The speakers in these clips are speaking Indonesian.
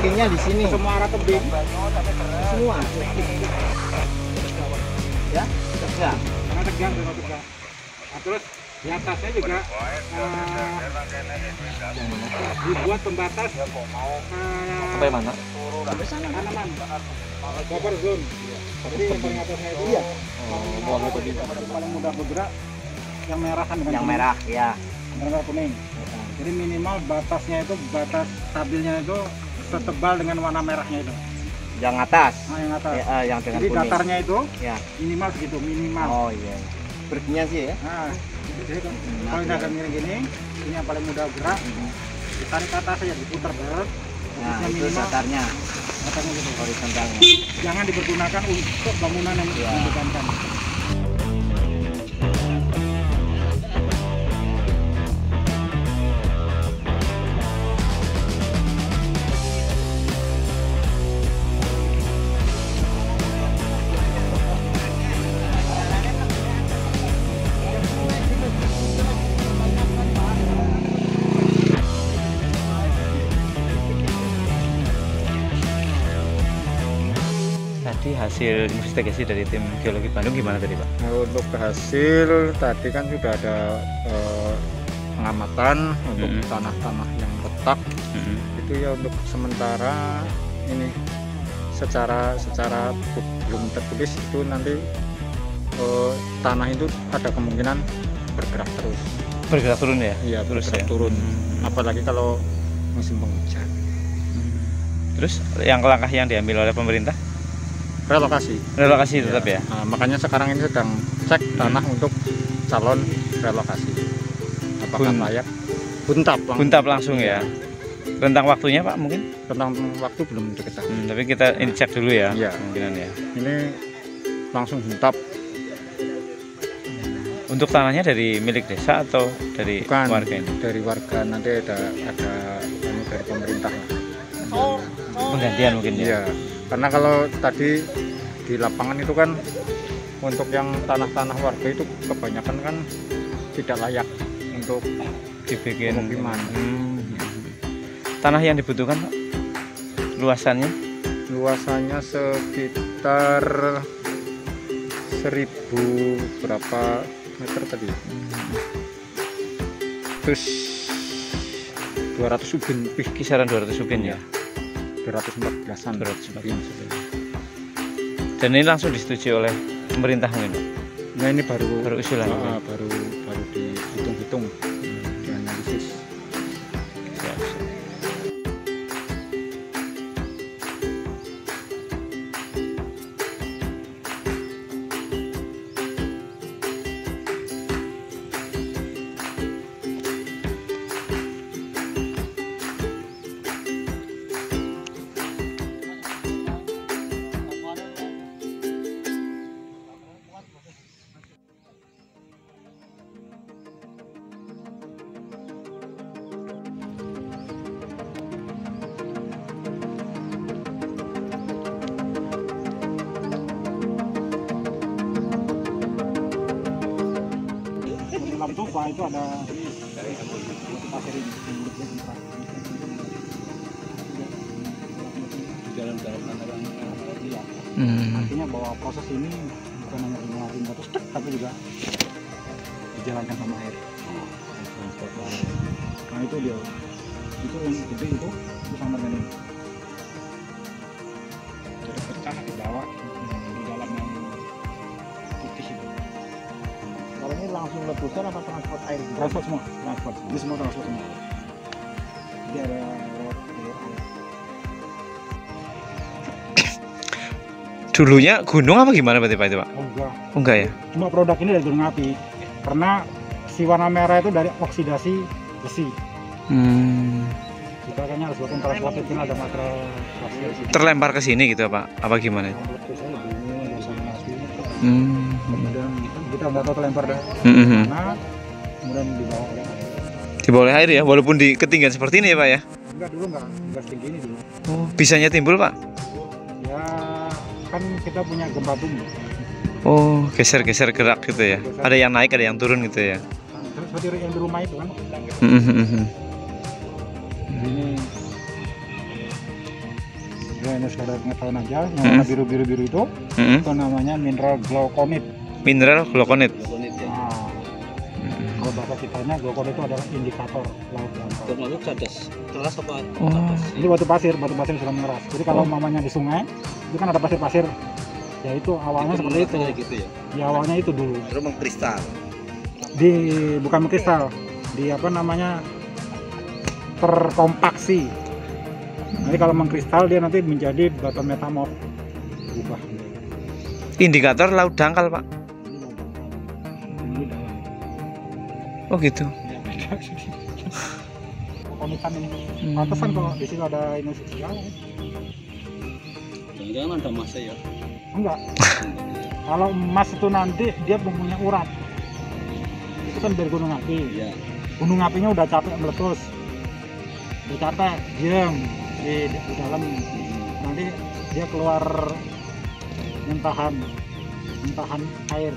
breakingnya di sini. Semua arah tebing. Semua. Ya, tegak. Karena tegang, tegak. Nah, terus di atasnya juga dibuat pembatas Sampai mana? Sampai sana. tanaman. Buffer zone. Jadi yang paling atasnya itu Iya. pohon itu paling mudah bergerak yang merah kan dengan Yang kuning. merah, ya. Merah kuning. Jadi minimal batasnya itu, batas stabilnya itu setebal dengan warna merahnya itu. Yang atas. Nah, yang atas. Ya, yang dengan Jadi kuning. datarnya itu Ya. minimal segitu, minimal. Oh iya. Breakingnya sih ya. Nah, jadi kalau ini agak miring gini, ini yang paling mudah gerak. Ditarik ke atas saja, diputar berat. Nah, itu datarnya, Datarnya gitu. horizontalnya. Jangan dipergunakan untuk bangunan yang Ya. dibebankan. Tadi hasil investigasi dari tim geologi Bandung gimana tadi Pak? Nah, untuk hasil tadi kan sudah ada pengamatan untuk tanah-tanah yang retak. Itu ya untuk sementara ini secara belum tertulis itu nanti tanah itu ada kemungkinan bergerak terus. Bergerak turun ya? Iya, terus bergerak ya. turun. Apalagi kalau musim penghujan. Terus yang langkah yang diambil oleh pemerintah? Relokasi. Relokasi tetap ya? Nah, makanya sekarang ini sedang cek tanah untuk calon relokasi. Apakah layak? Buntap langsung ya? Rentang waktunya Pak mungkin? Tentang waktu belum diketahui. Tapi kita ini cek dulu ya, Iya. kemungkinan ya. Ini langsung buntap. Untuk tanahnya dari milik desa atau dari Bukan warga ini? dari warga, nanti ada ini dari pemerintah. Penggantian mungkin ya? Iya, karena kalau tadi di lapangan itu kan untuk yang tanah-tanah warga itu kebanyakan kan tidak layak untuk Dibikin pemukiman. Tanah yang dibutuhkan Pak? Luasannya? Luasannya sekitar 1000 berapa meter tadi? Terus 200 ubin lebih, Kisaran 200 ubin ya? 214-an. 214 ubin. Dan ini langsung disetujui oleh pemerintah mungkin Pak? Nah, ini baru usulan mungkin? baru dihitung-hitung, dianalisis. Siap, siap. Dalam tufa itu ada pasir ini. Jalan-jalan iya. Artinya bahwa proses ini bukan hanya mengalir batas tek, tapi juga dijalankan sama air. Nah itu dia, itu yang gede itu sama dengan ini. Jadi pecah di bawah, di dalam yang putih itu. Kalau ini langsung letusan apa transport air? Transport semua, transport. Ini semua transport semua. Jadi ada lewat air. Dulunya gunung apa gimana berarti Pak itu Pak? Oh enggak. Oh, enggak ya? Cuma produk ini dari gunung api. Karena si warna merah itu dari oksidasi besi. Kita kayaknya harus buatkan transport itu ada material plastik. Terlempar ke sini gitu Pak? Apa gimana? Kemudian kita nggak tahu terlempar dah. Nah, kemudian dibawa oleh air. Di bawah air ya, walaupun di ketinggian seperti ini ya Pak ya? Enggak dulu enggak setinggi ini dulu. Oh, bisanya timbul Pak? Ya kan kita punya gempa bumi. Oh, geser-geser gerak gitu ya? Ada yang naik, ada yang turun gitu ya? Terus seperti yang di rumah itu kan. Ini Ya ini sekadar pengetahuan aja. Yang warna biru-biru itu itu namanya mineral glauconit. Mineral glauconit. Nah, kalau bahasa kitanya glauconit itu adalah indikator laut dangkal. Termasuk keras apa? Ini batu pasir yang sudah mengeras. Jadi kalau mamanya di sungai, itu kan ada pasir-pasir. Ya itu awalnya seperti itu. Gitu ya. Ya awalnya itu dulu. Baru mengkristal. Bukan mengkristal, di apa namanya terkompaksi. Nanti kalau mengkristal dia nanti menjadi batu metamorf, berubah. Indikator laut dangkal, Pak. Ini dalam. Oh gitu. Komikkan ini. Pantesan kalau di situ ada Indonesia segala. Jangan-jangan ada emasnya ya? Enggak. Kalau emas itu nanti dia mempunyai urat. Itu kan dari gunung api. Iya. Gunung apinya udah capek meletus. Udah capek, diam di dalam. Nanti dia keluar muntahan air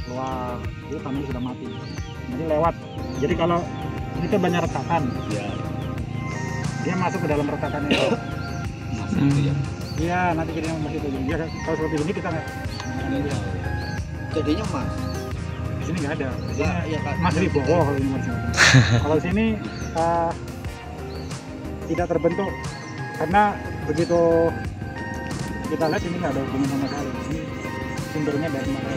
keluar. Itu tandanya sudah mati. Jadi lewat. Jadi kalau ini kan banyak retakan. Iya. Dia masuk ke dalam retakan itu. Ya. Iya, nanti jadi emas itu. Dia kalau seperti ini kita nggak. Jadinya emas. Di sini nggak ada. Di sini Iya, Kak. Mas Ribowo kalau ini Mas. Kalau di sini tidak terbentuk karena begitu kita lihat ini nggak ada hubungan sama sekali. Ini sumbernya dari mana?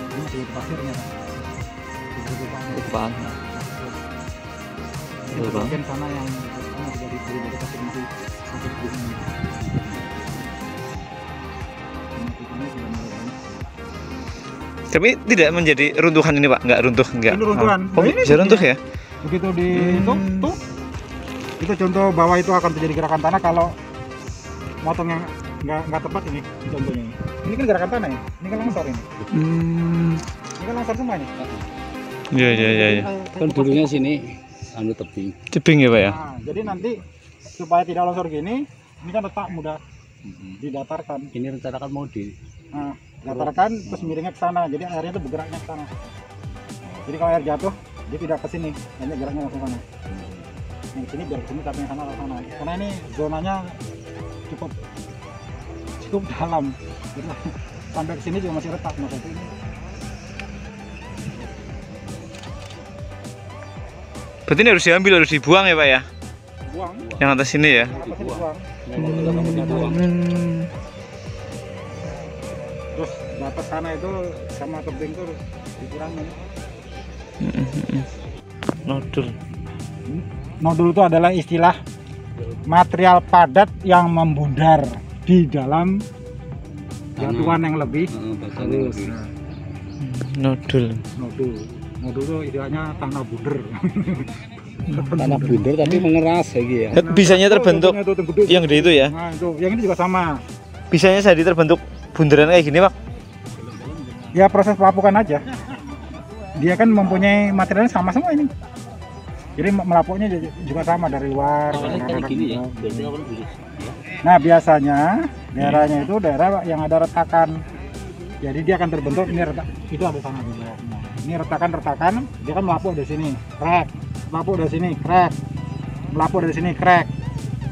Ini masih pasirnya. Bang. Itu bagian sana yang dari pasir masih sampai di sini. Tapi tidak menjadi runtuhan ini, Pak? Nggak runtuh, nggak? Ini runtuhan. Oh, Nah, ini bisa runtuh ya? Begitu di tuh itu contoh bawah itu akan terjadi gerakan tanah kalau motong yang nggak tepat ini contohnya. Ini kan gerakan tanah ya, ini kan longsor ini. Ini kan longsor semua ini. Iya. Kan dulunya sini anu tebing. Tebing ya, Pak ya? Nah, jadi nanti supaya tidak longsor gini, ini kan letak mudah didatarkan. Ini rencana kan mau di Nah, datarkan terus miringnya ke sana. Jadi airnya itu bergeraknya ke sana. Jadi kalau air jatuh, dia tidak ke sini, hanya geraknya langsung ke sana. Yang sini biar ke sini, tapi yang sana ke sana. Karena ini zonanya cukup dalam. Jadi, sampai ke sini juga masih retak maksudnya ini. Berarti ini harus diambil, harus dibuang ya, Pak ya? Buang. Yang atas sini ya? Atas ini buang. buang. Terus batas sana itu sama tebing itu dikurangin. Nodul. Nodul itu adalah istilah material padat yang membundar di dalam batuan yang lebih halus. Nodul. Nodul itu istilahnya tanah bunder. Tanah bundar tapi mengeras lagi ya. Bisanya terbentuk yang gede itu ya? Nah, itu yang ini juga sama. Bisanya jadi terbentuk bundaran kayak gini, Pak? Ya proses pelapukan aja. Dia kan mempunyai materialnya sama semua ini. Jadi melapuknya juga sama dari luar. Kayak gini ya. Nah biasanya daerahnya itu daerah yang ada retakan. Jadi dia akan terbentuk ini retak. Itu ada sana di bawahnya. Ini retakan, dia kan melapuk dari sini, krek. Melapuk dari sini, krek. Melapuk dari sini, krek.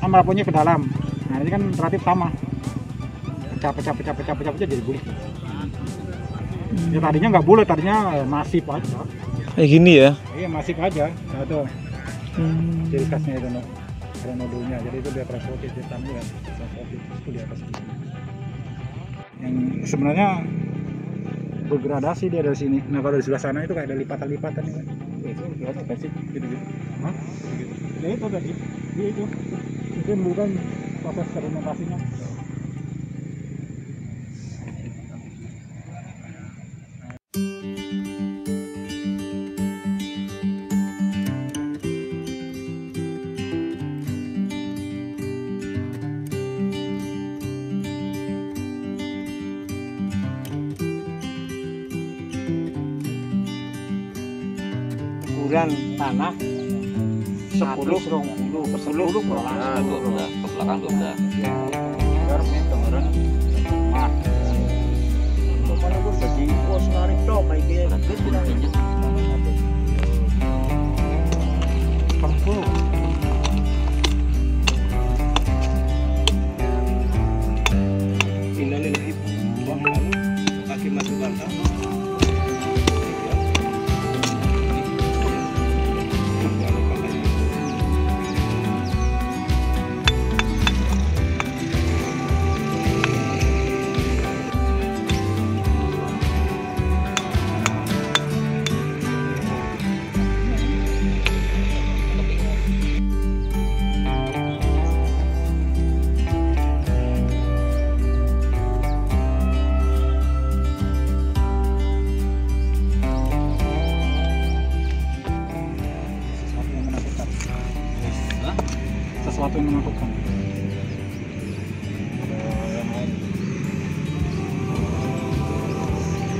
Kan melapuknya ke dalam. Nah ini kan relatif sama. Pecah jadi bulat. Ya tadinya nggak bulat, tadinya masif aja. Kayak gini ya? Iya masif aja. Nah tuh. Ciri khasnya itu ada nodulnya. Jadi itu dia transportif, dia tamu ya. Transportif itu di atas ini. Yang sebenarnya bergradasi dia dari sini. Nah kalau di sebelah sana itu kayak ada lipatan-lipatan ini. Itu kelihatan nggak sih? Gitu. Hah? Gitu. Ya itu tadi. Itu. Itu bukan proses sedimentasinya. Ukuran tanah 10 per 10 Nah, itu udah ke belakang tuh udah. pokoknya gue jadi bos narik dong kayak dia.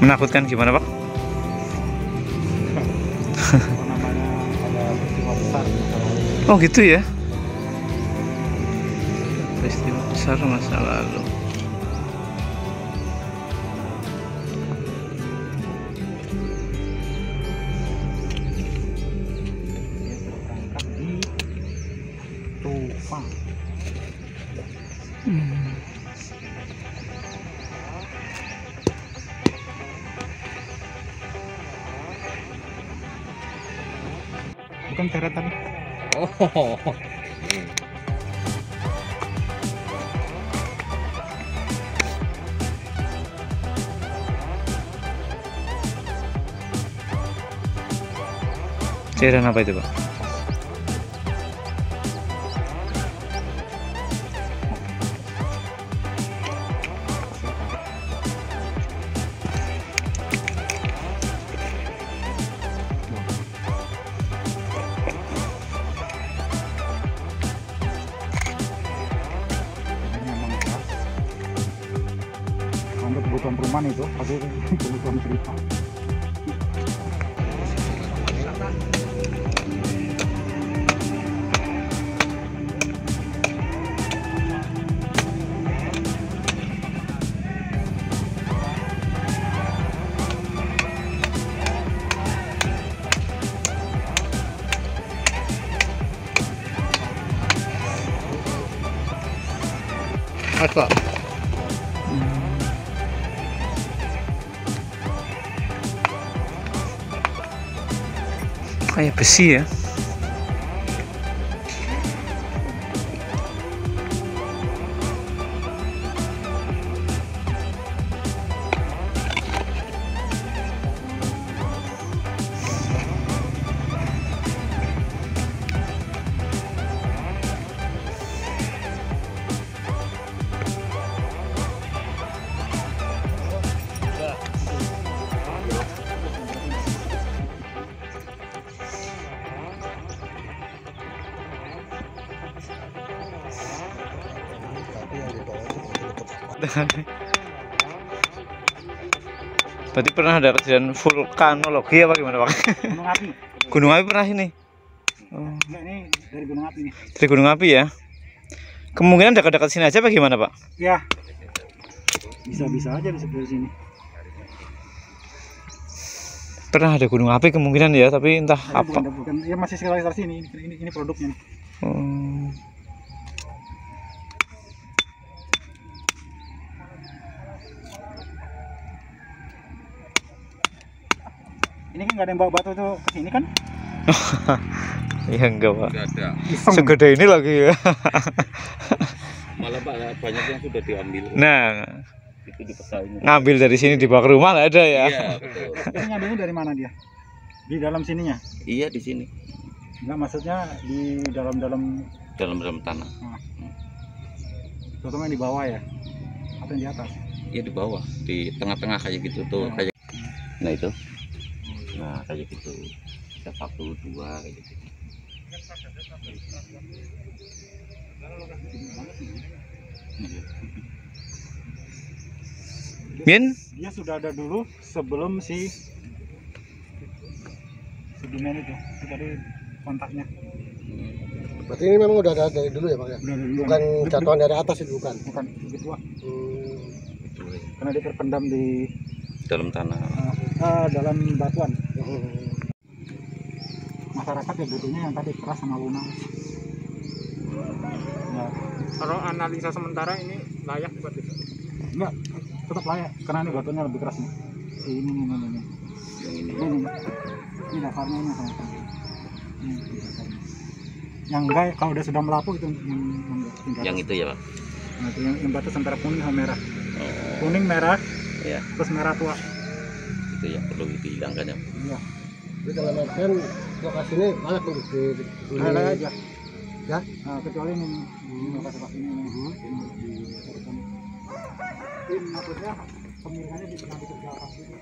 Menakutkan gimana Pak? Apa namanya, ada peristiwa besar masa lalu. Oh gitu ya. Peristiwa besar masa lalu. Dia berangkat di Tufa. Bukan teret tadi. Oh. Cairan apa itu Pak? Memang keras. Untuk kebutuhan perumahan itu, tapi kebutuhan cerita. Apa? Kayak besi ya. Berarti pernah ada kejadian vulkanologi apa gimana Pak? Gunung api. Gunung api pernah ini? Oh, Enggak, ini dari gunung api nih. dari gunung api ya? Kemungkinan dekat-dekat sini aja apa gimana Pak? Ya. Bisa-bisa aja bisa dari sini. Pernah ada gunung api kemungkinan ya, tapi entah Tapi apa. bukan. Ya masih sekitar sini. Ini produknya. Oh. Ini kan nggak ada yang bawa batu tuh ke sini kan? Iya enggak Pak. Enggak ada. Iseng. Segede ini lagi ya. Malah banyak yang sudah diambil. Nah, Itu dipesain. ngambil dari sini dibawa ke rumah nggak ada ya? Iya, betul. Ini ngambilnya dari mana dia? Di dalam sininya? Iya di sini. Enggak, maksudnya di dalam-dalam, Dalam tanah. terutama yang di bawah ya? Atau yang di atas? Iya di bawah, di tengah-tengah kayak gitu tuh, kayak. Nah itu. Nah kayak gitu. Ada 1, 2 kayak gitu. Min? Dia sudah ada dulu sebelum si sedimen itu tadi kontaknya. Berarti ini memang udah ada dari dulu ya Pak ya? Udah ada dulu. Bukan jatuhan dari atas itu bukan? Bukan, lebih tua. Itu Karena dia terpendam di dalam tanah. dalam batuan. Masyarakat ya butuhnya yang tadi keras sama lunak. Ya. Kalau analisa sementara ini layak buat itu. Enggak, tetap layak karena ini batuannya lebih keras nih. Ini. Yang ini. Ini dasarnya ini sama. Ini dasarnya. Yang enggak kalau udah sudah melapu itu yang Yang itu ya Pak. Nah, itu yang batas antara kuning sama merah. Oh, Kuning merah iya. terus merah tua. Itu yang perlu dihilangkan ya. Iya. Jadi dalam artian lokasi ini layak untuk Layak aja. Ya? Nah, kecuali ini lokasi ini. Ini maksudnya pemilihannya di tengah itu atas itu.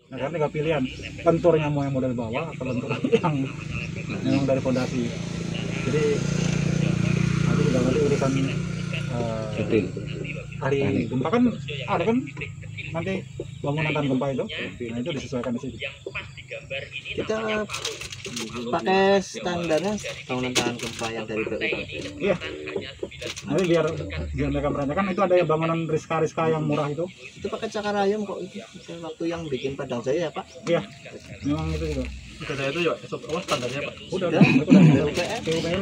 Nah, karena tinggal pilihan lenturnya mau yang model bawah atau lentur yang memang dari fondasi. Jadi nanti urusan ahli gempa kan ada kan nanti bangunan tahan gempa itu, nah itu disesuaikan di situ. Kita pakai standarnya bangunan tahan gempa yang dari BPBD. Iya. Nanti biar mereka merasakan itu ada yang bangunan Rizka yang murah itu. Itu pakai cakar ayam kok itu. Waktu yang bikin Padang Jaya ya Pak. Iya. Memang itu juga. Saya itu ya standarnya Pak. Udah. PUPR.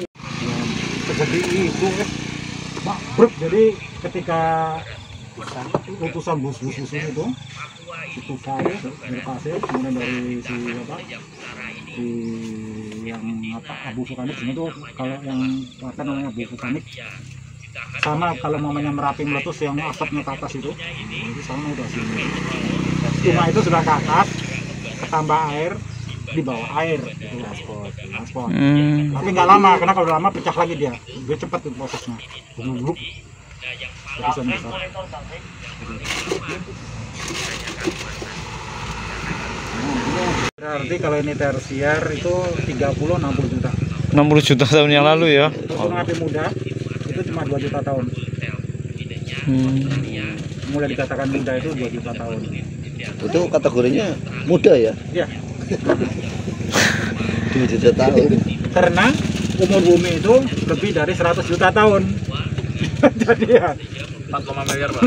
Jadi itu Bruk, jadi ketika utusan bus itu dari pasir, kemudian dari si yang abu vulkanik itu, kalau yang apa namanya abu vulkanik sama kalau namanya Merapi meletus yang asapnya ke atas itu sama itu hasilnya. Cuma itu sudah ke atas, ketambah air, di bawah air itu transport. Tapi nggak lama, karena kalau lama pecah lagi dia cepat tuh prosesnya. Bubuk. Berarti kalau ini tersier itu 30-60 juta. 60 juta tahun yang lalu ya. Gunung api muda itu cuma 2 juta tahun. Mulai dikatakan muda itu 2 juta tahun. Itu kategorinya muda ya? Iya. 2 juta tahun. Karena umur bumi itu lebih dari 100 juta tahun. Jadi ya 4 miliar Pak.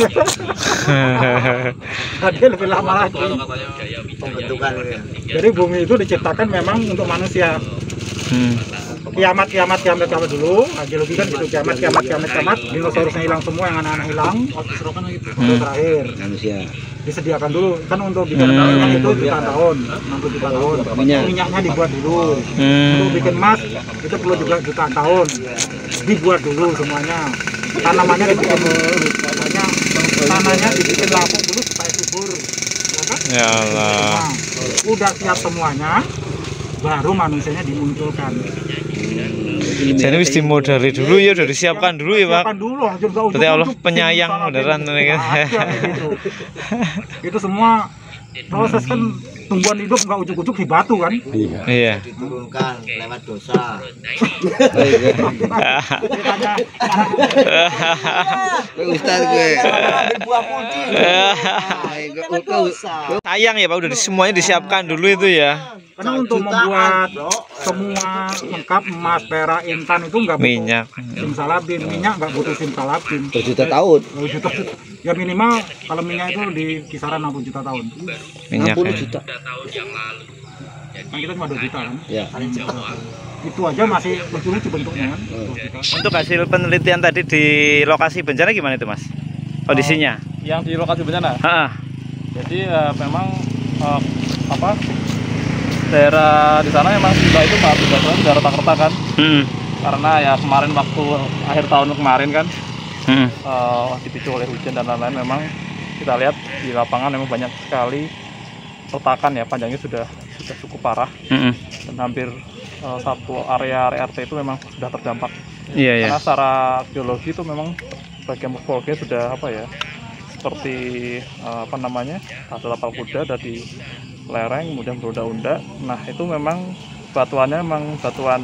Jadi lebih lama lagi. Pembentukan ya. Jadi bumi itu diciptakan memang untuk manusia. Kiamat dulu, geologi kan gitu, kiamat, dinosaurusnya hilang semua, yang anak-anak hilang, itu terakhir. Manusia. Disediakan dulu, kan untuk bikin tahun itu jutaan tahun, 60 juta tahun. Minyaknya dibuat dulu. Untuk bikin emas itu perlu juga jutaan tahun. Dibuat dulu semuanya. Tanamannya dibikin tanahnya dibikin lapuk dulu supaya subur. Ya kan? Ya Allah. Nah, udah siap semuanya, baru manusianya dimunculkan. Jadi wis dimodali dulu ya, udah disiapkan dulu ya Pak. Siapkan dulu, Berarti Allah penyayang beneran kan. Itu semua proses kan, tumbuhan hidup nggak ujuk-ujuk di batu kan. Iya. Diturunkan lewat dosa. Ustaz gue. Buah putih. Sayang ya Pak, udah semuanya disiapkan dulu itu ya. Karena untuk membuat semua lengkap emas, perak, intan itu nggak butuh Minyak. simsalabin, minyak nggak butuh simsalabin. Berjuta tahun. Ya minimal kalau minyak itu di kisaran 60 juta tahun. Minyak. 60 Ya. juta. Kan kita cuma 2 juta kan. Ya. Itu aja masih lucu-lucu bentuknya kan. 2 juta. Untuk hasil penelitian tadi di lokasi bencana gimana itu Mas? Kondisinya? Yang di lokasi bencana. Heeh. Jadi memang daerah di sana memang itu saat kebakaran sudah retak-retak kan. Karena ya kemarin waktu akhir tahun kemarin kan dipicu oleh hujan dan lain-lain, memang kita lihat di lapangan memang banyak sekali retakan ya, panjangnya sudah cukup parah. Dan hampir satu area RT itu memang sudah terdampak. Iya. Karena secara geologi itu memang bagian morfologinya sudah seperti hasil tapal kuda dari lereng kemudian berunda-unda. Nah itu memang batuannya memang batuan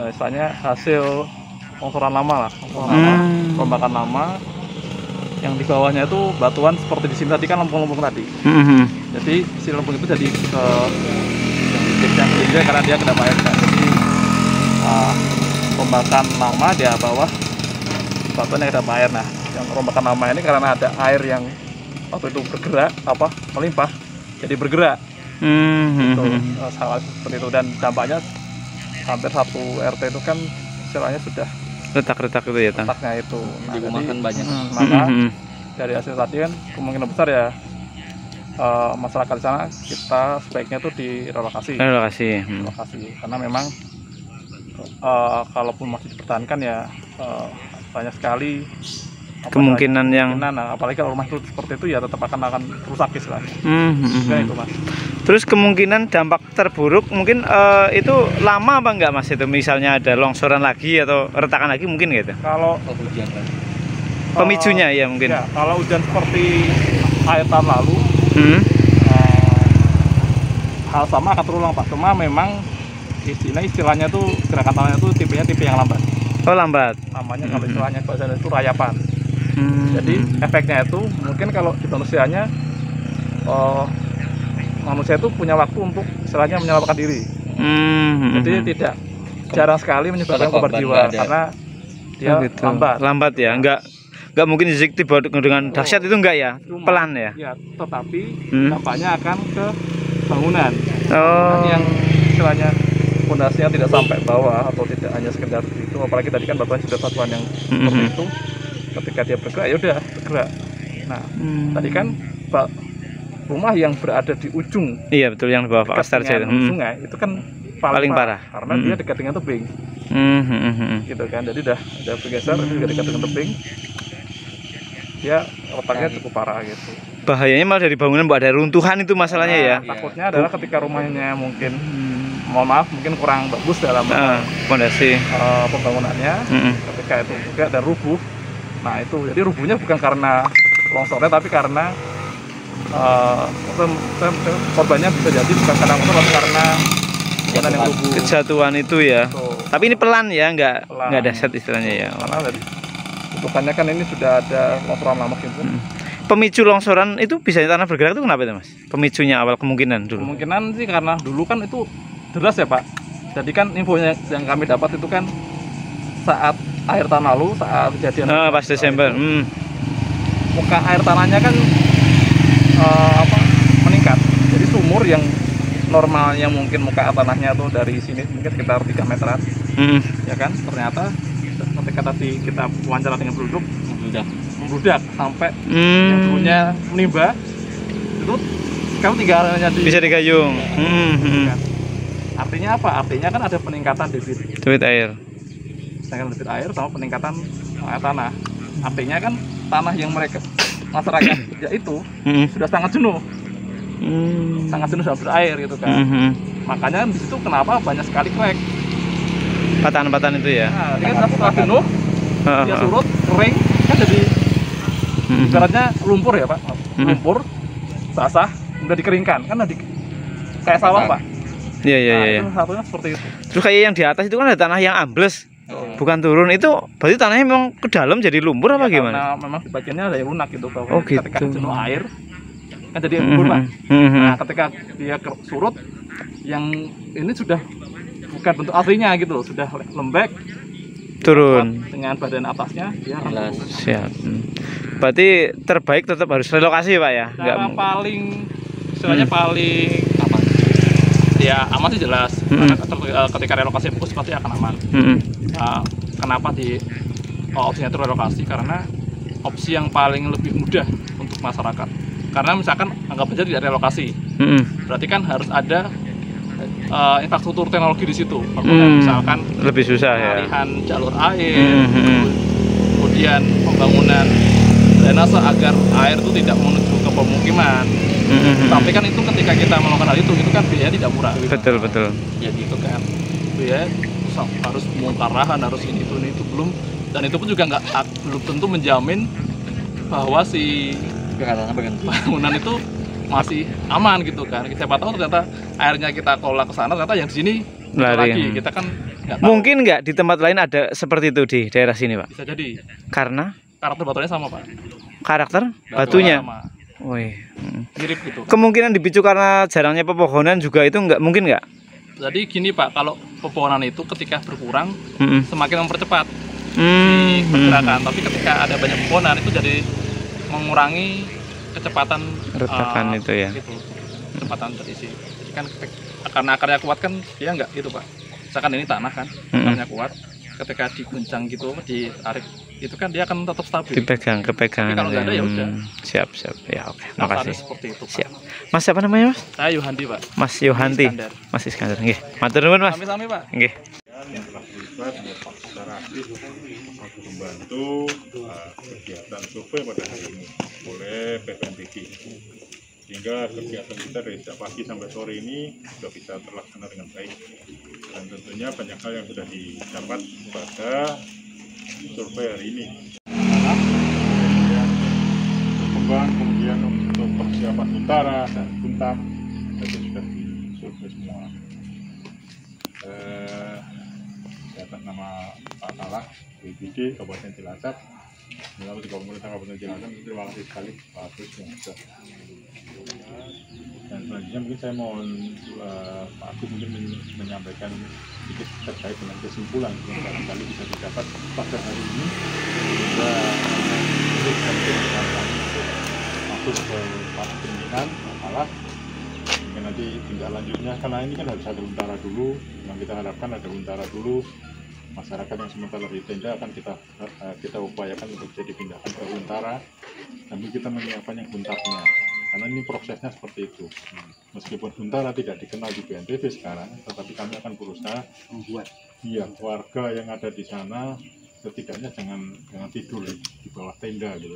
istilahnya hasil longsoran lama lah, rombakan lama. Yang di bawahnya itu batuan seperti di sini tadi kan lempung-lempung tadi. Jadi si lempung itu jadi yang ketiga karena dia kena air kan. Jadi rombakan lama di bawah batuan yang kena air. Nah yang rombakan lama ini karena ada air yang waktu itu bergerak melimpah, jadi bergerak. Gitu, salah seperti itu, dan dampaknya hampir satu RT itu kan istilahnya sudah Retak-retak itu ya, Tang. retaknya itu. Nah, Dirumahkan banyak. Maka dari hasil tadi kan kemungkinan besar ya masyarakat di sana kita sebaiknya tuh direlokasi. Relokasi. Karena memang kalaupun masih dipertahankan ya banyak sekali Kemungkinan yang nah, apalagi kalau rumah itu seperti itu ya tetap akan rusak istilahnya. Itu Mas. Terus kemungkinan dampak terburuk mungkin itu lama apa enggak Mas, itu misalnya ada longsoran lagi atau retakan lagi mungkin gitu? Kalau Pemicunya ya mungkin. Ya, kalau hujan seperti akhir tahun lalu hal sama akan terulang Pak. Cuma memang istilahnya tuh gerakan tanahnya tuh tipe yang lambat. Oh lambat. Namanya kalau istilahnya bahasa itu rayapan. Jadi efeknya itu mungkin kalau di manusianya, manusia itu punya waktu untuk istilahnya menyelamatkan diri. Jadi tidak jarang sekali menyebabkan korban jiwa karena dia gitu. lambat. Lambat ya, nggak mungkin tiba dengan dahsyat itu enggak ya, pelan ya. Ya, tetapi dampaknya akan ke bangunan. Oh. Yang istilahnya fondasinya tidak sampai bawah atau tidak hanya sekedar itu, apalagi tadi kan batuan sudah batuan yang seperti itu, ketika dia bergerak ya udah bergerak. Nah, tadi kan rumah yang berada di ujung, Iya betul, yang di bawah Pak Astar itu. sungai itu kan paling parah karena dia dekat dengan tebing, gitu kan. Jadi udah bergeser, juga dekat dengan tebing, dia letaknya cukup parah gitu. Bahayanya malah dari bangunan, Mbak, ada runtuhan itu masalahnya ya. Takutnya adalah ketika rumahnya mungkin, mohon maaf, mungkin kurang bagus dalam fondasi pembangunannya, ketika itu juga dan rubuh. Nah itu, jadi rubuhnya bukan karena longsornya, tapi karena korbannya bisa jadi bukan karena longsor, tapi karena bangunan yang rubuh. kejatuhan itu ya. Tuh. Tapi ini pelan ya, nggak dahsyat istilahnya ya. Karena dari bentukannya kan ini sudah ada longsoran lama gitu. Pemicu longsoran itu bisa tanah bergerak itu kenapa itu, Mas? Pemicunya awal kemungkinan dulu. Kemungkinan sih karena dulu kan itu deras ya Pak. Jadi kan infonya yang kami dapat itu kan saat akhir tahun lalu, saat kejadian Pas Desember. muka air tanahnya kan meningkat. Jadi sumur yang normalnya mungkin muka air tanahnya tuh dari sini mungkin sekitar 3 meteran, ya kan? Ternyata ketika tadi kita wawancara dengan penduduk, membludak sampai yang dulunya menimba itu sekarang tinggalnya Bisa digayung. Artinya apa? Artinya kan ada peningkatan debit air. debit air sama peningkatan air tanah. Artinya kan tanah yang masyarakat itu sudah sangat jenuh, sangat jenuh sama berair gitu kan. Makanya di situ kenapa banyak sekali krek, Patahan-patahan itu ya. nah, dia kan setelah jenuh dia surut, kering kan, jadi ibaratnya lumpur ya Pak, lumpur basah udah dikeringkan kan, kayak sawah Pak. Iya. Itu satunya seperti itu. Terus kayak yang di atas itu kan ada tanah yang ambles, bukan turun, itu berarti tanahnya memang ke dalam jadi lumpur apa Ya, gimana? karena memang di bagiannya ada yang lunak gitu, bahwa Gitu. ketika jenuh air kan jadi lumpur Pak. Nah ketika dia surut, yang ini sudah bukan bentuk aslinya gitu, sudah lembek, Turun. dengan badan atasnya dia akan turun. Siap. Berarti terbaik tetap harus relokasi Pak ya? Cara paling istilahnya paling aman. Ya aman sih jelas. Karena ketika relokasi fokus pasti akan aman. Kenapa opsinya itu relokasi? Karena opsi yang paling lebih mudah untuk masyarakat. Karena misalkan anggap saja tidak relokasi, berarti kan harus ada infrastruktur teknologi di situ. Misalkan lebih susah ya. pengalihan jalur air, kemudian pembangunan drainase agar air itu tidak menuju ke pemukiman. Tapi kan itu ketika kita melakukan hal itu kan biaya tidak murah. Betul. Ya gitu kan, biaya harus bongkar lahan, harus ini itu belum, dan itu pun juga belum tentu menjamin bahwa si bangunan itu masih aman gitu kan. Siapa tahu ternyata airnya kita kelola ke sana, ternyata yang di sini lagi kita kan nggak tahu. Mungkin nggak di tempat lain ada seperti itu di daerah sini Pak? Bisa jadi Karena karakter batuannya sama Pak, karakter batunya. sama, Wih. mirip gitu. Kemungkinan dipicu karena jarangnya pepohonan juga itu mungkin nggak? Jadi gini Pak, kalau pepohonan itu ketika berkurang semakin mempercepat pergerakan, tapi ketika ada banyak pepohonan itu jadi mengurangi kecepatan retakan itu ya. Gitu, kecepatan terisi. Jadi kan karena akarnya kuat kan dia nggak gitu Pak. Misalkan ini tanah kan, akarnya kuat, ketika diguncang gitu, ditarik, itu kan dia akan tetap stabil. Kepegang. Tapi kalau nggak ada ya udah. Siap. Ya oke. Kasarnya Makasih. seperti itu Pak. Siap. Mas siapa namanya Mas? Saya Yohanti Pak. Mas Yohanti. Iskandar. Mas Iskandar. Nggih. Matur nuwun Mas. Sami-sami Pak. Nggih. Yang telah terlibat secara aktif untuk membantu kegiatan survei pada hari ini oleh PPNTG, sehingga kegiatan kita dari sejak pagi sampai sore ini sudah bisa terlaksana dengan baik, dan tentunya banyak hal yang sudah didapat pada survei hari ini. Kemudian berkembang, kemudian untuk persiapan utara dan Buntam itu sudah disurvei semua. Atas nama Pak Kalah, BPD Kabupaten Cilacap, Selamat di pemerintah Kabupaten Cilacap, terima kasih sekali Pak Agus yang sudah. Dan selanjutnya mungkin saya mohon Pak Agus mungkin menyampaikan sedikit terkait dengan kesimpulan yang barangkali bisa didapat pada hari ini sehingga masuk ke para pimpinan masalah mungkin nanti tindak lanjutnya, karena ini kan harus ada untara dulu, yang kita harapkan ada untara dulu. Masyarakat yang sementara di tenda akan kita upayakan untuk jadi pindahkan ke untara, sambil kita menyiapkan yang buntarnya, karena ini prosesnya seperti itu. Meskipun untara tidak dikenal di BNPB sekarang, tetapi kami akan berusaha membuat warga yang ada di sana setidaknya jangan tidur di bawah tenda gitu,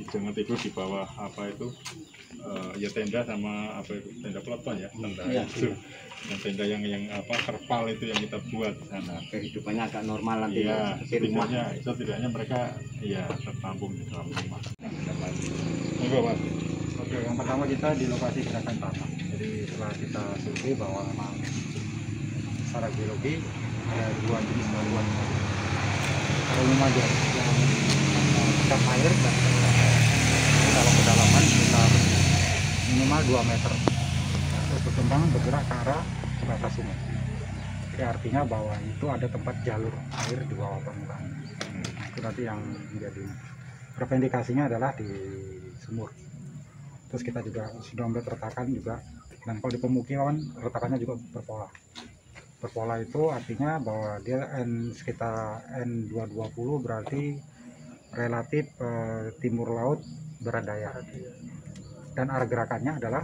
jangan tidur di bawah apa itu ya tenda sama apa itu tenda peleton ya, tenda itu yang tenda yang apa terpal itu yang kita buat sana. Kehidupannya agak normal nanti ya, seperti rumah. setidaknya mereka ya tertampung di dalam rumah. Monggo Mas. Oke, yang pertama kita di lokasi gerakan tanah. Jadi setelah kita survei bahwa memang secara geologi ada dua jenis batuan. Kalau rumah yang dekat air dan dalam kedalaman sekitar minimal 2 meter. Terus berkembang bergerak ke arah batas sungai. Jadi artinya bahwa itu ada tempat jalur air di bawah permukaan. Nah, itu nanti yang menjadi perpendikasinya adalah di sumur. Terus kita juga sudah membuat retakan juga, dan kalau di pemukiman retakannya juga berpola. Berpola itu artinya bahwa dia sekitar N220 berarti relatif timur laut barat daya, dan arah gerakannya adalah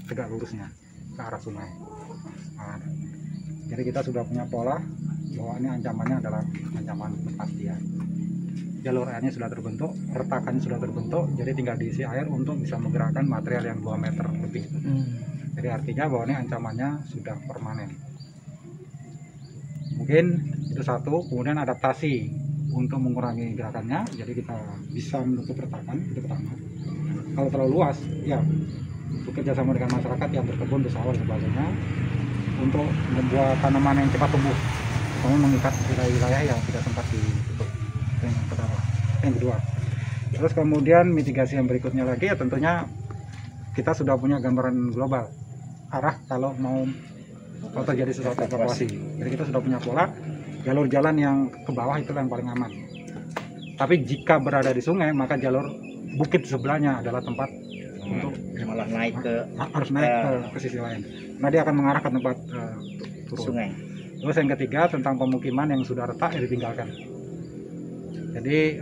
tegak lurusnya ke arah sungai. Nah, jadi kita sudah punya pola bahwa ini ancamannya adalah ancaman kepastian. Jalur airnya sudah terbentuk, retakannya sudah terbentuk, jadi tinggal diisi air untuk bisa menggerakkan material yang 2 meter lebih. Jadi artinya bahwa ini ancamannya sudah permanen. Mungkin itu satu, kemudian adaptasi untuk mengurangi gerakannya, jadi kita bisa menutup retakan, itu pertama. Kalau terlalu luas, ya bekerja sama dengan masyarakat yang berkebun, bersawah dan sebagainya untuk membuat tanaman yang cepat tumbuh, kemudian mengikat wilayah-wilayah yang tidak sempat ditutup. Yang pertama. Yang kedua, terus kemudian mitigasi yang berikutnya lagi ya tentunya kita sudah punya gambaran global arah kalau mau terjadi sesuatu evakuasi. Jadi kita sudah punya pola jalur jalan yang ke bawah itu yang paling aman. Tapi jika berada di sungai maka jalur bukit sebelahnya adalah tempat untuk Malah naik ke harus naik ke sisi lain. Nah dia akan mengarah ke tempat turun. sungai. Terus yang ketiga tentang pemukiman yang sudah retak ya ditinggalkan. Jadi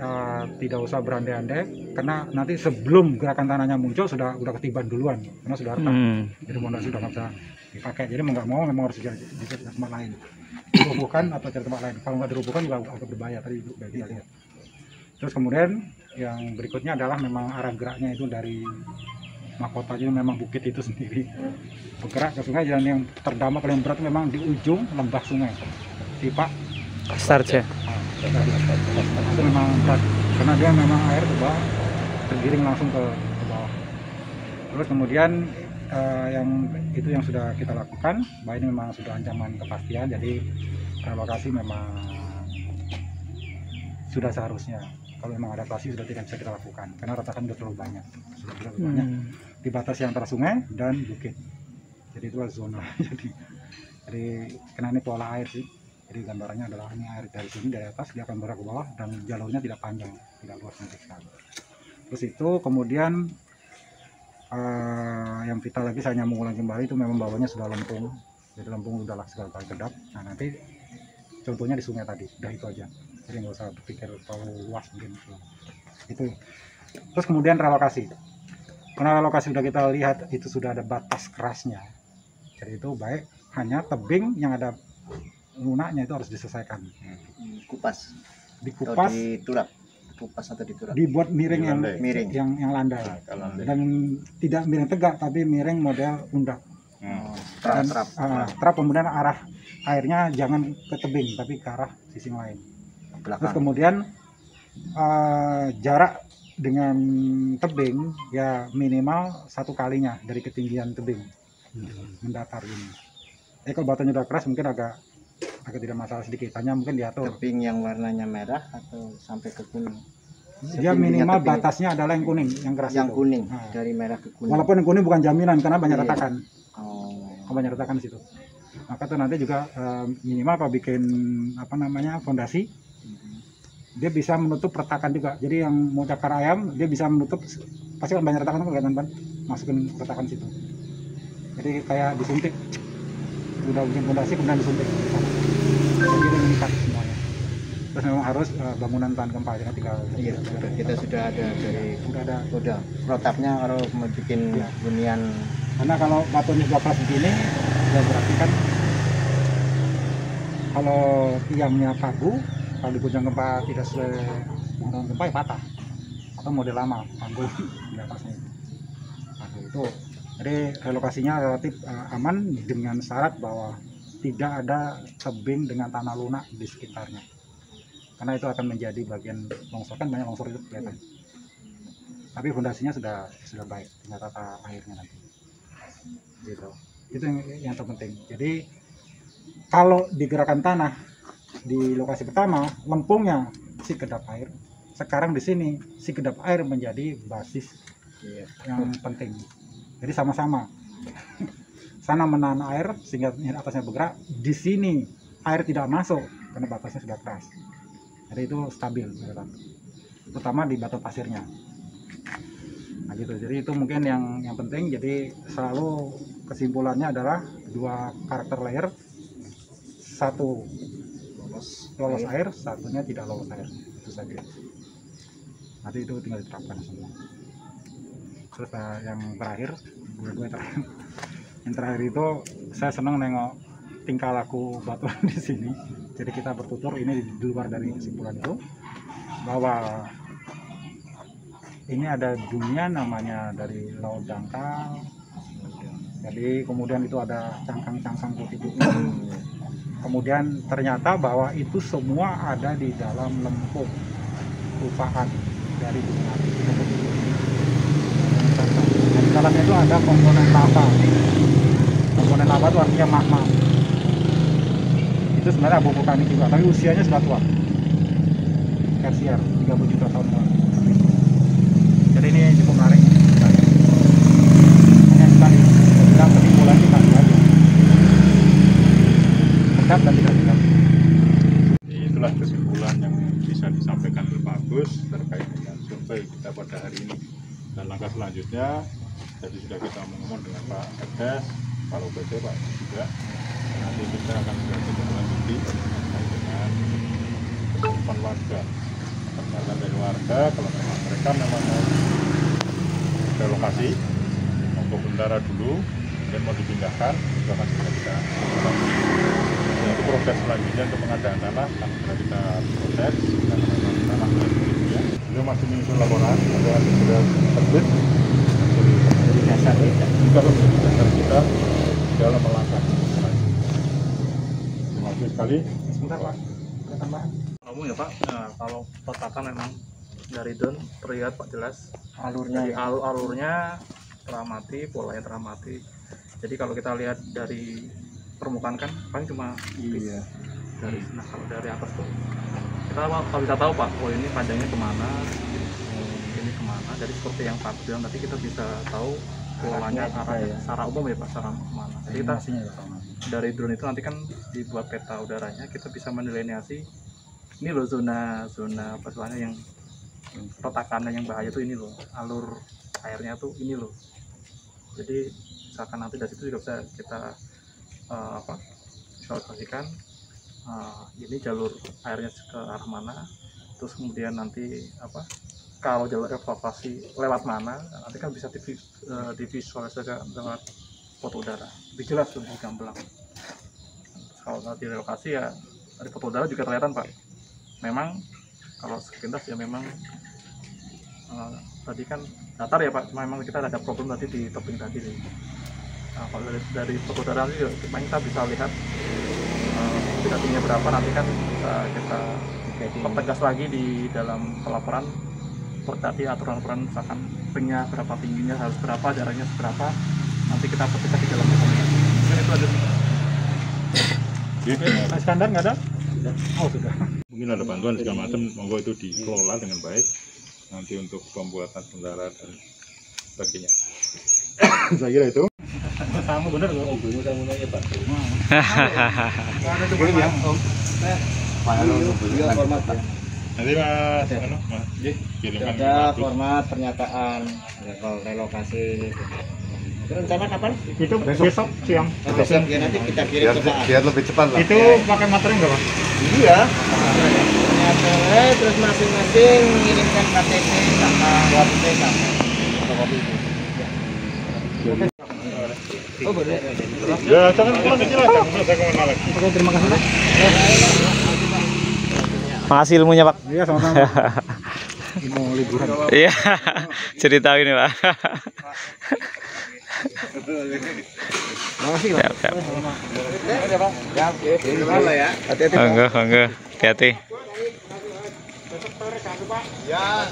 tidak usah berandai-andai karena nanti sebelum gerakan tanahnya muncul sudah ketiban duluan karena sudah retak. Jadi fondasi sudah nggak bisa dipakai. Jadi mau nggak mau memang harus di tempat lain, dirubuhkan atau cari tempat lain. Kalau nggak dirubuhkan juga agak berbahaya tadi sudah kita lihat. Terus kemudian yang berikutnya adalah memang arah geraknya itu dari mahkotanya memang bukit itu sendiri bergerak ke sungai, dan yang terdampak paling berat memang di ujung lembah sungai Sipak Sarja. Itu memang berat karena dia memang air ke bawah tergiring langsung ke bawah. Terus kemudian yang itu yang sudah kita lakukan, bahwa ini memang sudah ancaman kepastian, jadi relokasi memang sudah seharusnya. Kalau memang adaptasi sudah tidak bisa kita lakukan karena retakan sudah terlalu banyak, di batas yang antara sungai dan bukit. Jadi itu zona. jadi karena ini pola air sih. Jadi gambarannya adalah ini air dari sini dari atas dia akan bergerak ke bawah dan jalurnya tidak panjang, tidak luas sekali. Terus itu kemudian yang vital lagi saya nyambung ulang kembali itu memang bawahnya sudah lempung. Jadi lempung udahlah segala kedap. Nah nanti contohnya di sungai tadi, udah itu aja. Jadi nggak usah berpikir terlalu luas mungkin itu. Terus kemudian relokasi. Karena relokasi sudah kita lihat itu sudah ada batas kerasnya. Jadi itu baik hanya tebing yang ada lunaknya itu harus diselesaikan. Kupas. Dikupas, Diturap. Kupas atau diturap. dibuat miring yang Miring. yang landai. Dan tidak miring tegak tapi miring model undak. Dan trap kemudian arah airnya jangan ke tebing tapi ke arah sisi lain. Terus kemudian jarak dengan tebing ya minimal 1 kalinya dari ketinggian tebing mendatar ini. Kalau batunya udah keras mungkin agak agak tidak masalah sedikit, hanya mungkin diatur. Tebing yang warnanya merah atau sampai ke kuning? Dia minimal Tebing batasnya adalah yang kuning, yang keras yang itu. kuning, Nah, dari merah ke kuning. walaupun yang kuning bukan jaminan karena banyak Iya. retakan, Oh. banyak retakan di situ. Maka tuh nanti juga minimal kalau bikin fondasi, dia bisa menutup retakan juga. Jadi yang mau cakar ayam dia bisa menutup, pasti kan banyak retakan tuh kelihatan kan, masukin retakan situ. Jadi kayak disuntik, udah bikin fondasi kemudian disuntik. Jadi dia mengikat semuanya. Terus memang harus bangunan tahan gempa, jadi tinggal. Iya, kita sudah ada dari Udah ada. udah protapnya kalau mau bikin Iya. hunian. Karena kalau batunya sudah keras begini, ya berarti kan kalau tiangnya pagu, kalau diguncang gempa tidak sesuai bangunan gempa ya patah, atau model lama pagu di atasnya. Nah, itu jadi relokasinya relatif aman dengan syarat bahwa tidak ada tebing dengan tanah lunak di sekitarnya, karena itu akan menjadi bagian longsor, kan banyak longsor itu kelihatan. Tapi fondasinya sudah baik, tinggal tata airnya nanti. Gitu. Itu yang terpenting. Jadi kalau digerakkan tanah di lokasi pertama, lempungnya si kedap air. Sekarang di sini si kedap air menjadi basis yang penting. Jadi sama-sama. Sana menahan air sehingga atasnya bergerak. Di sini air tidak masuk karena batasnya sudah keras. Jadi itu stabil, terutama di batu pasirnya. Nah gitu. Jadi itu mungkin yang penting. Jadi selalu kesimpulannya adalah 2 karakter layer, satu lolos air, satunya tidak lolos air, itu saja. Nanti itu tinggal diterapkan semua. Terus yang terakhir, yang terakhir itu saya senang nengok tingkah laku batuan di sini. Jadi kita bertutur ini di luar dari kesimpulan itu bahwa ini ada dunia namanya dari laut dangkal. Jadi kemudian itu ada cangkang-cangkang putih-putih. Kemudian ternyata bahwa itu semua ada di dalam lempung rupaan dari dunia. Dan di dalamnya itu ada komponen lava. Komponen lava itu artinya magma. Itu sebenarnya abu vulkanik juga, tapi usianya sudah tua. Tersier, 30 juta tahun lalu. Jadi ini cukup menarik. Hanya sekali, saya bilang kesimpulan kita aja. Dekat dan tidak dekat. Itulah kesimpulan yang bisa disampaikan oleh Pak Agus terkait dengan survei kita pada hari ini. Dan langkah selanjutnya, jadi sudah kita ngomong dengan Pak Edes, Pak OPD, Pak juga. Nanti kita akan sudah kita lanjuti terkait dengan kehidupan warga. Pertanyaan dari warga, kalau memang mereka memang mau relokasi, mau ke Bentara dulu, dan mau dipindahkan, itu akan segera kita lakukan. Itu proses selanjutnya untuk pengadaan tanah akan segera kita proses karena memang tanah itu ya. Beliau masih menyusun laporan, ada yang sudah terbit dari dasar kita, juga menjadi dasar kita dalam melangkah selanjutnya. Terima kasih sekali. Sebentar Pak, ada tambahan. Ngomong ya Pak, nah, kalau petakan memang dari drone terlihat Pak jelas Alurnya jadi ya. alurnya teramati, polanya teramati. Jadi kalau kita lihat dari permukaan kan paling cuma Iya. dari nah kalau dari atas tuh kita kalau bisa tahu Pak, oh ini panjangnya kemana, ini kemana. Jadi seperti yang Pak bilang tadi kita bisa tahu polanya arahnya secara umum ya Pak, secara kemana. Jadi kita dari drone itu nanti kan dibuat peta udaranya, kita bisa mendelineasi ini loh zona apa istilahnya yang retakannya yang bahaya tuh ini loh, alur airnya tuh ini loh. Jadi misalkan nanti dari situ juga bisa kita visualisasikan ini jalur airnya ke arah mana, terus kemudian nanti kalau jalur evakuasi lewat mana, nanti kan bisa divisualisasikan dengan foto udara, lebih jelas lebih gamblang. Kalau nanti relokasi ya dari foto udara juga kelihatan Pak. Memang kalau sekilas ya memang tadi kan datar ya Pak, cuma memang kita ada problem tadi di tebing tadi nih. Nah, kalau dari foto udara juga kita bisa lihat tingginya berapa, nanti kan bisa kita pertegas lagi di dalam pelaporan seperti aturan-aturan, misalkan tebingnya berapa, tingginya harus berapa, jaraknya seberapa, nanti kita pertegas di dalam dokumentasi. Mungkin itu aja. Pak Iskandar nggak ada? Oh sudah. Mungkin ada bantuan segala macam, monggo itu dikelola dengan baik nanti untuk pembuatan bendara dan sebagainya. Saya kira itu. Sama bener loh. Dulu saya mau nanya Pak. Ada tuh boleh ya. Iya format Pak. Nanti Mas, Mas, kirimkan Ada ke format pernyataan level relokasi. Rencana kapan? Itu besok siang. Besok ya, nanti kita kirim ke Pak. Biar lebih cepat lah. Itu pakai materai nggak Pak? Iya. Pernyataan terus masing-masing mengirimkan KTP sama KTP sama fotokopi. Oh boleh. Ya, jangan pulang kecil aja, saya kemana lagi. Oke, terima kasih Pak. Makasih ilmunya Pak. Iya sama-sama. Mau liburan. Iya, cerita ini Pak. Makasih Siap, siap. ya. Hati-hati. Monggo, monggo. Hati-hati. Ya,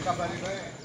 kabari bae.